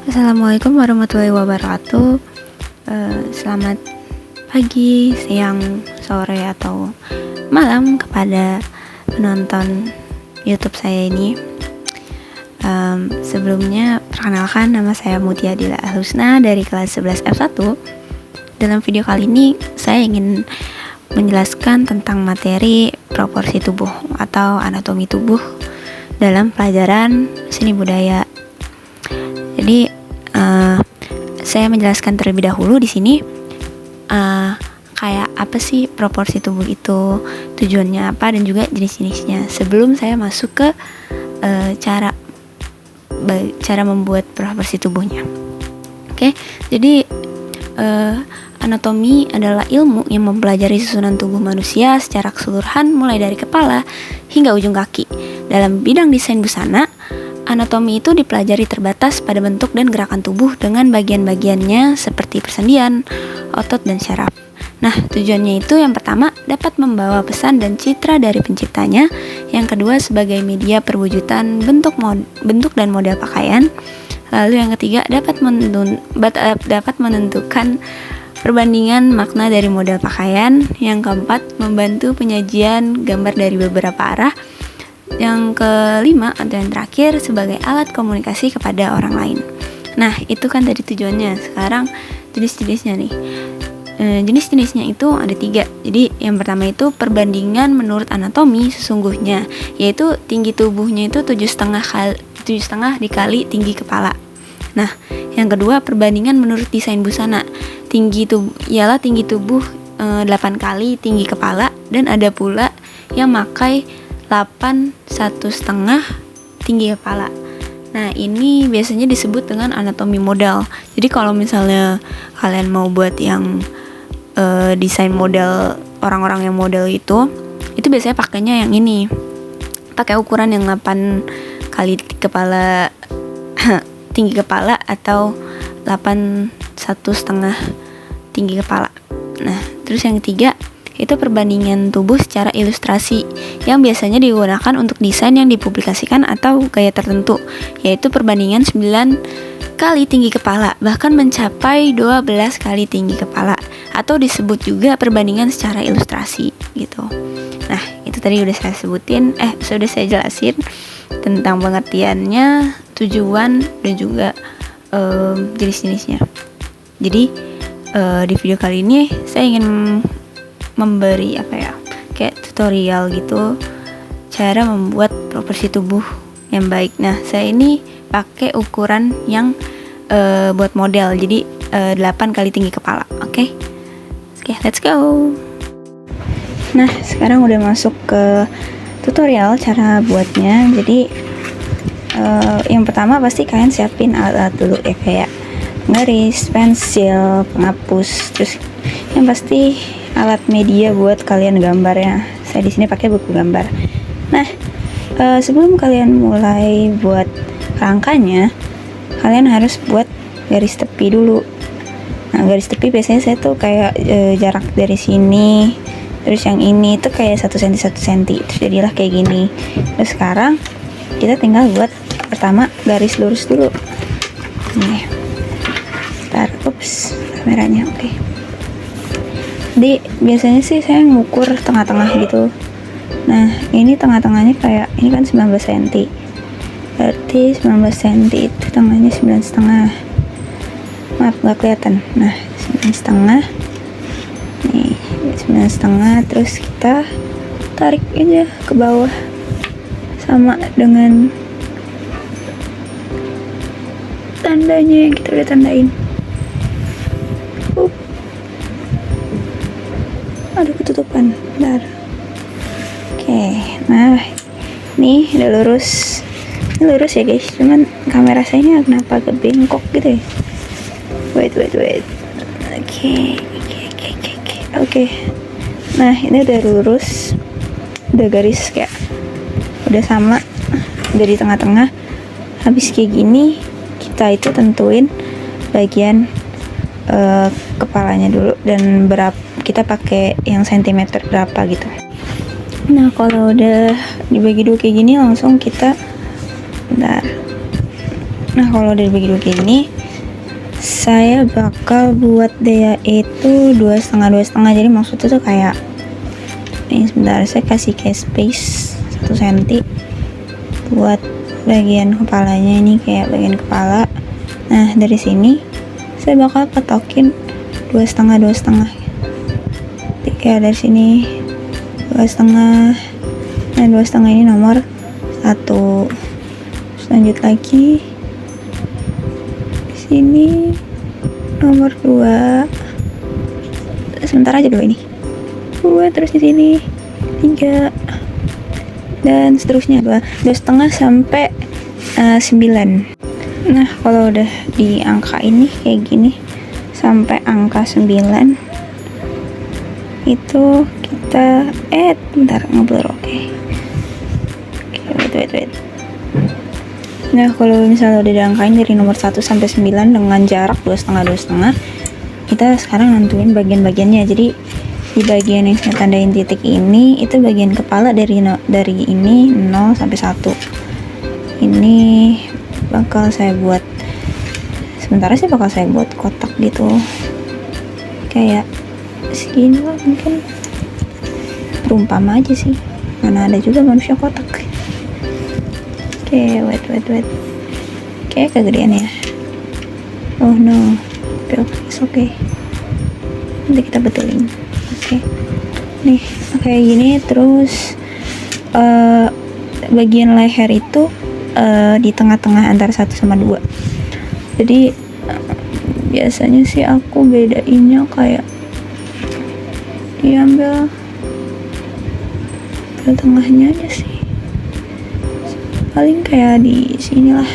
Assalamualaikum warahmatullahi wabarakatuh. Selamat pagi, siang, sore, atau malam kepada penonton YouTube saya ini. Sebelumnya, perkenalkan, nama saya Mutia Dila Husna dari kelas 11 F1. Dalam video kali ini, saya ingin menjelaskan tentang materi proporsi tubuh atau anatomi tubuh dalam pelajaran seni budaya. Jadi saya menjelaskan terlebih dahulu di sini kayak apa sih proporsi tubuh itu, tujuannya apa, dan juga jenis-jenisnya. Sebelum saya masuk ke cara membuat proporsi tubuhnya. Oke, jadi anatomi adalah ilmu yang mempelajari susunan tubuh manusia secara keseluruhan mulai dari kepala hingga ujung kaki. Dalam bidang desain busana, anatomi itu dipelajari terbatas pada bentuk dan gerakan tubuh dengan bagian-bagiannya seperti persendian, otot, dan syaraf. Nah, tujuannya itu yang pertama dapat membawa pesan dan citra dari penciptanya, yang kedua sebagai media perwujudan bentuk dan model pakaian, lalu yang ketiga dapat menentukan perbandingan makna dari model pakaian, yang keempat membantu penyajian gambar dari beberapa arah, yang kelima atau yang terakhir sebagai alat komunikasi kepada orang lain. Nah, itu kan tadi tujuannya. Sekarang jenis-jenisnya nih. Jenis-jenisnya itu ada 3. Jadi yang pertama itu perbandingan menurut anatomi sesungguhnya, yaitu tinggi tubuhnya itu 7,5 dikali tinggi kepala. Nah, yang kedua perbandingan menurut desain busana. Tinggi tubuh 8 kali tinggi kepala, dan ada pula yang makai 1,5 tinggi kepala. Nah, ini biasanya disebut dengan anatomi model. Jadi kalau misalnya kalian mau buat yang desain model, orang-orang yang model itu biasanya pakainya yang ini. Pakai ukuran yang 8 kali kepala tinggi kepala atau 1,5 tinggi kepala. Nah, terus yang ketiga itu perbandingan tubuh secara ilustrasi yang biasanya digunakan untuk desain yang dipublikasikan atau gaya tertentu, yaitu perbandingan 9 kali tinggi kepala, bahkan mencapai 12 kali tinggi kepala, atau disebut juga perbandingan secara ilustrasi gitu. Nah, itu tadi sudah saya jelasin tentang pengertiannya, tujuan, dan juga jenis-jenisnya. Jadi di video kali ini saya ingin memberi kayak tutorial gitu cara membuat proporsi tubuh yang baik. Nah, saya ini pakai ukuran yang buat model, jadi 8 kali tinggi kepala. Oke, let's go. Nah, sekarang udah masuk ke tutorial cara buatnya. Jadi yang pertama pasti kalian siapin alat-alat dulu ya, kayak garis, pensil, penghapus, terus yang pasti alat media buat kalian gambarnya. Saya di sini pakai buku gambar. Nah, sebelum kalian mulai buat rangkanya, kalian harus buat garis tepi dulu. Nah, garis tepi biasanya saya tuh kayak jarak dari sini, terus yang ini tuh kayak 1 cm 1 cm, terus jadilah kayak gini. Terus sekarang kita tinggal buat pertama garis lurus dulu. Nih, kameranya, oke. Jadi biasanya sih saya ngukur tengah-tengah gitu. Nah, ini tengah-tengahnya kayak ini kan 19 cm. Berarti 19 cm itu tengahnya 9,5. Maaf, nggak kelihatan. Nah, 9,5. Nih, 9,5. Terus kita tarik aja ke bawah sama dengan tandanya yang kita udah tandain. Aduh, ketutupan. Bentar. Oke, nah ini udah lurus. Ini lurus ya guys, cuman kamera saya ini kenapa agak bengkok gitu ya. Wait. Oke. Nah, ini udah lurus, udah garis kayak udah sama dari tengah-tengah. Habis kayak gini, kita itu tentuin bagian kepalanya dulu, dan berapa kita pakai yang sentimeter berapa gitu. Nah, kalau udah dibagi dua kayak gini, langsung kita Nah, kalau udah dibagi dua gini, saya bakal buat dia itu 2,5 jadi maksudnya tuh kayak ini, sebentar saya kasih kayak space 1 cm buat bagian kepalanya, ini kayak bagian kepala. Nah, dari sini saya bakal patokin 2,5 kayak dari sini 2,5. Nah, 2,5 ini nomor 1. Lanjut lagi di sini nomor 2. Sebentar aja 2 ini. 2 terus di sini 3 dan seterusnya 2,5 sampai 9. Nah, kalau udah di angka ini kayak gini sampai angka 9 itu kita bentar ngeblur. Oke, wait. Nah, kalau misalnya udah diangkain dari nomor 1 sampai 9 dengan jarak 2,5, kita sekarang nentuin bagian-bagiannya. Jadi di bagian yang saya tandain titik ini itu bagian kepala dari ini 0 sampai 1. Ini bakal saya buat kotak gitu, kayak segini lah, mungkin perumpama aja sih, mana ada juga manusia kotak. Oke, wait. Kayak kegedean ya. Oh no, it's okay. Nanti kita betulin. Oke. Nih, kayak gini. Terus bagian leher itu di tengah-tengah antara 1 sama 2. Jadi biasanya sih aku bedainnya kayak diambil ke tengahnya aja sih, paling kayak di sini lah,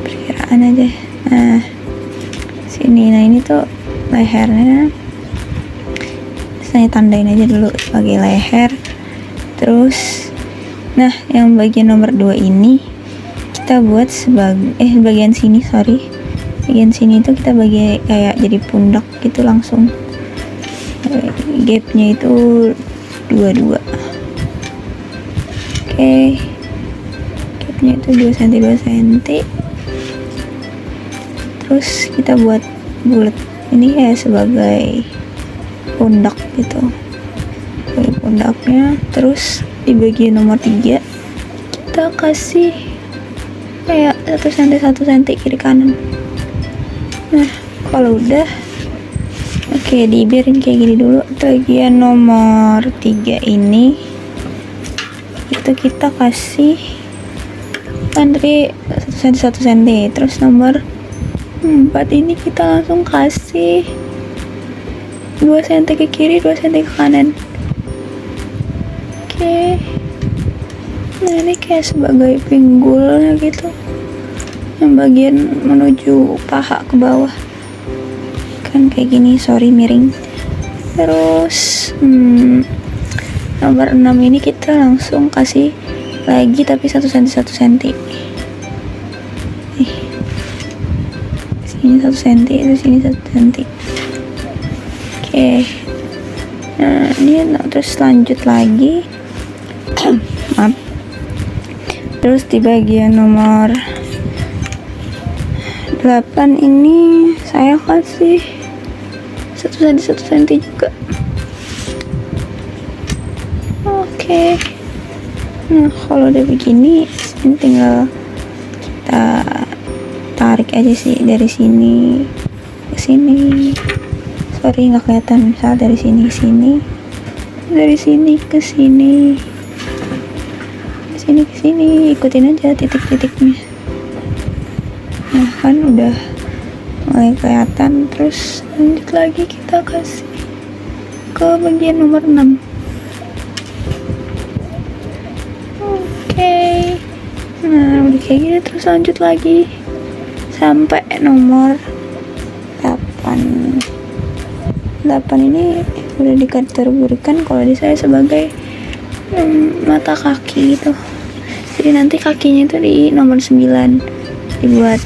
perkiraan aja. Nah, sini. Nah, ini tuh lehernya, saya tandain aja dulu sebagai leher. Terus nah, yang bagian nomor 2 ini kita buat sebagai bagian sini itu kita bagi kayak jadi pundak gitu langsung. Gapnya itu 22. Oke, gapnya itu 2 cm. Terus kita buat bulat ini kayak sebagai pundak gitu, sebagai pundaknya. Terus di bagian nomor 3 kita kasih kayak 1 cm kiri kanan. Nah, kalau udah oke, dibiarin kayak gini dulu. Bagian nomor 3 ini itu kita kasih kan tadi 1 cm. Terus nomor 4 ini kita langsung kasih 2 cm ke kiri, 2 cm ke kanan. Oke. Nah, ini kayak sebagai pinggulnya gitu, yang bagian menuju paha ke bawah kan kayak gini. Sorry, miring. Terus nomor 6 ini kita langsung kasih lagi tapi 1 cm. Sini 1 cm, terus sini 1 cm. Oke. Nah, ini terus lanjut lagi. Maaf. Terus di bagian nomor 8 ini saya kasih 1 cm juga. Oke. Nah, kalau udah begini ini tinggal kita tarik aja sih dari sini ke sini. Sorry nggak kelihatan. Misal dari sini ke sini, dari sini ke sini, ke sini, ikutin aja titik-titiknya. Nah, kan udah mulai kelihatan. Terus lanjut lagi kita kasih ke bagian nomor 6. Oke. Nah, udah kayak gini. Terus lanjut lagi sampai nomor 8. 8 ini udah dikategorikan kalau di saya sebagai mata kaki gitu. Jadi nanti kakinya itu di nomor 9, dibuat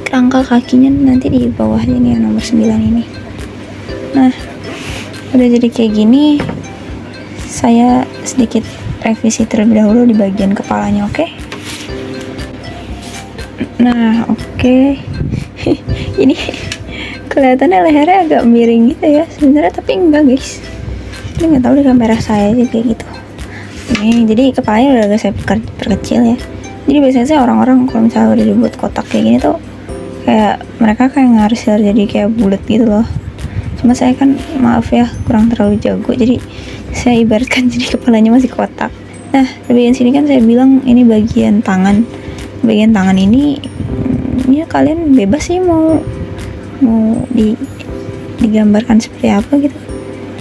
kerangka kakinya nanti di bawah ini yang nomor 9 ini. Nah, udah jadi kayak gini. Saya sedikit revisi terlebih dahulu di bagian kepalanya. Oke. Nah, oke. Ini kelihatannya lehernya agak miring gitu ya sebenarnya, tapi enggak guys, ini nggak tahu di kamera saya aja kayak gitu. Ini jadi kepalanya udah agak saya perkecil ya. Jadi biasanya sih orang-orang kalau misalnya udah dibuat kotak kayak gini tuh kayak mereka kayak ngarsir jadi kayak bulat gitu loh. Cuma saya kan maaf ya kurang terlalu jago, jadi saya ibaratkan jadi kepalanya masih kotak. Nah di bagian sini kan saya bilang ini bagian tangan. Bagian tangan ini ya kalian bebas sih mau digambarkan seperti apa gitu.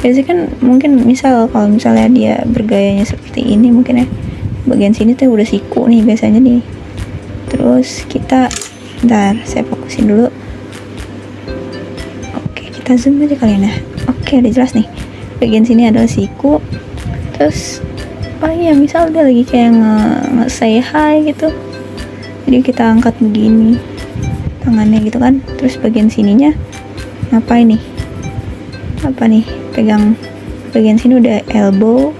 Biasanya kan mungkin misal kalau misalnya dia bergayanya seperti ini mungkin ya bagian sini tuh udah siku nih biasanya nih. Terus kita bentar saya fokusin dulu. Oke kita zoom aja kalian ya. Oke udah jelas nih bagian sini adalah siku. Terus oh iya misal dia lagi kayak nge-say hi gitu, jadi kita angkat begini tangannya gitu kan. Terus bagian sininya ngapain nih, apa nih, pegang bagian sini udah elbow.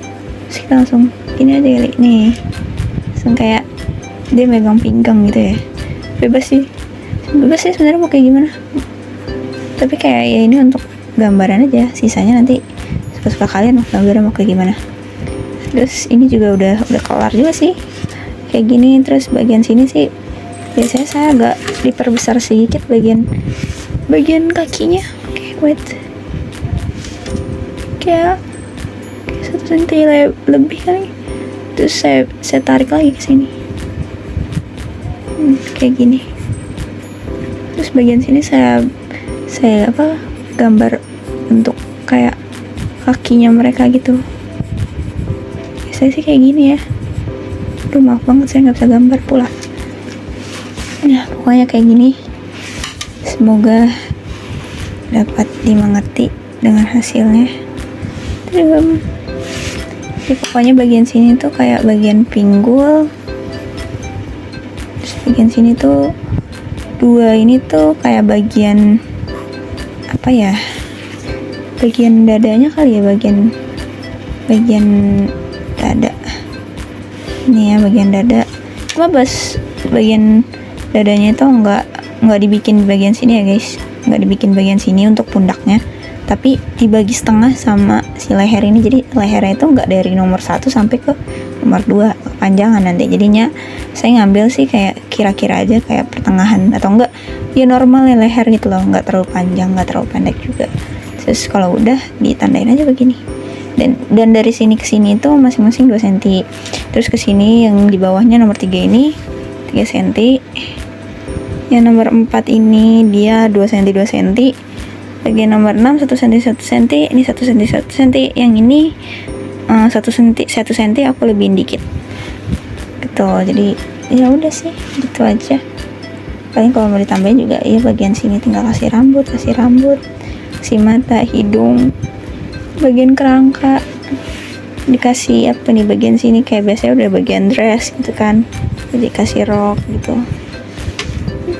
Terus kita langsung gini aja kali nih, langsung kayak dia megang pinggang gitu ya. Bebas sih sebenarnya mau kayak gimana, tapi kayak ya ini untuk gambaran aja, sisanya nanti suka-suka kalian gambarnya mau kayak gimana. Terus ini juga udah kelar juga sih kayak gini. Terus bagian sini sih biasanya saya agak diperbesar sedikit bagian kakinya. Oke, wait, kayak 1 senti lebih kali. Terus saya tarik lagi ke sini kayak gini. Terus bagian sini saya gambar untuk kayak kakinya mereka gitu. Biasanya sih kayak gini ya. Aduh maaf banget saya nggak bisa gambar pula. Nah pokoknya kayak gini. Semoga dapat dimengerti dengan hasilnya. Jadi pokoknya bagian sini tuh kayak bagian pinggul. Terus bagian sini tuh dua ini tuh kayak bagian apa ya, bagian dadanya kali ya, bagian dada ini ya, bagian dada. Cuma bagian dadanya itu nggak dibikin bagian sini ya guys, nggak dibikin bagian sini untuk pundaknya, tapi dibagi setengah sama si leher ini. Jadi lehernya itu nggak dari nomor 1 sampai ke nomor 2 kepanjangan nanti. Jadinya saya ngambil sih kayak kira-kira aja kayak pertengahan atau enggak ya normal ya leher gitu loh, nggak terlalu panjang nggak terlalu pendek juga. Terus kalau udah ditandain aja begini. Dan dari sini ke sini itu masing-masing 2 cm. Terus ke sini yang di bawahnya nomor 3 ini 3 cm. Yang nomor 4 ini dia 2 cm 2 cm. Bagian nomor 6 1 cm 1 cm, ini 1 cm 1 cm. Yang ini 1 cm aku lebihin dikit. Gitu. Jadi ya udah sih, gitu aja. Paling kalau mau ditambahin juga ya bagian sini tinggal kasih rambut, kasih mata, hidung, bagian kerangka dikasih apa nih, bagian sini kayak biasanya udah bagian dress gitu kan, jadi kasih rok gitu,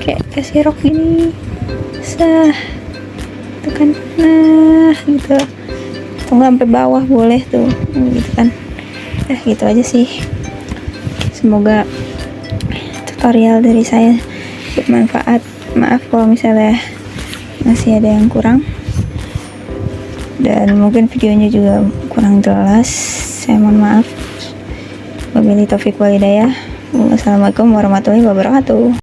kayak kasih rok gini itu kan, nah gitu, atau nggak sampai bawah boleh tuh gitu kan. Gitu aja sih, semoga tutorial dari saya bermanfaat. Maaf kalau misalnya masih ada yang kurang, dan mungkin videonya juga kurang jelas, saya mohon maaf. Wabillahi taufiq wal hidayah. Wassalamualaikum warahmatullahi wabarakatuh.